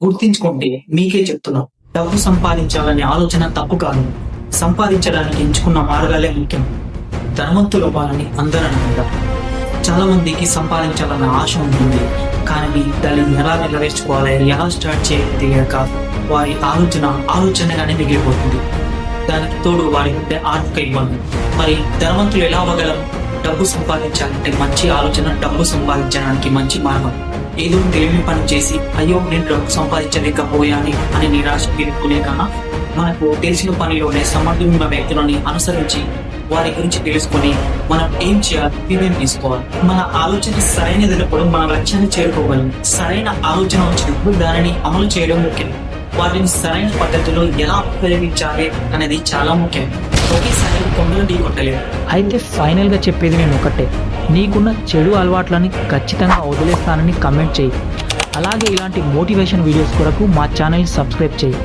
గుర్తించుకోండి, మీకే చెప్తున్నా. డబ్బు సంపాదించాలనే ఆలోచన తప్పు కాదు. సంపాదించడానికి ఎంచుకున్న మార్గాలే ముఖ్యం. ధనవంతులు అవ్వాలని అందరూ అనుకుంటారు. చాలా మందికి సంపాదించాలన్న ఆశ ఉంటుంది. కానీ దాన్ని ఎలా నెరవేర్చుకోవాలి, ఎలా స్టార్ట్ చేయాలి తెలియక వారి ఆలోచనగానే మిగిలిపోతుంది. దానికి తోడు వారి ఉండే ఆర్థిక ఇబ్బంది. మరి ధనవంతులు ఎలా అవ్వగలరు? డబ్బు సంపాదించాలంటే మంచి ఆలోచన డబ్బు సంపాదించడానికి మంచి మార్గం. ఏదో తెలివి పని చేసి అయ్యో నేను డబ్బు సంపాదించలేకపోయాని అని నిరాశ తీరుకునే కన్నా మనకు తెలిసిన పనిలోనే సమర్థున్న వ్యక్తులని అనుసరించి వారి గురించి తెలుసుకొని మనం ఏం చేయాలి నిర్ణయం తీసుకోవాలి. మన ఆలోచన సరైనదైనప్పుడు మన లక్ష్యాన్ని చేరుకోగలం. సరైన ఆలోచన వచ్చినప్పుడు దానిని అమలు చేయడం ముఖ్యం. వాటిని సరైన పద్ధతిలో ఎలా ఉపయోగించాలి అనేది చాలా ముఖ్యం. ఒకేసారి కొండలు ఢీ కొట్టలేదు. అయితే ఫైనల్గా చెప్పేది నేను ఒకటే, నీకున్న చెడు అలవాట్లని ఖచ్చితంగా వదిలేస్తానని కమెంట్ చేయి. అలాగే ఇలాంటి మోటివేషన్ వీడియోస్ కొరకు మా ఛానల్ సబ్స్క్రైబ్ చేయి.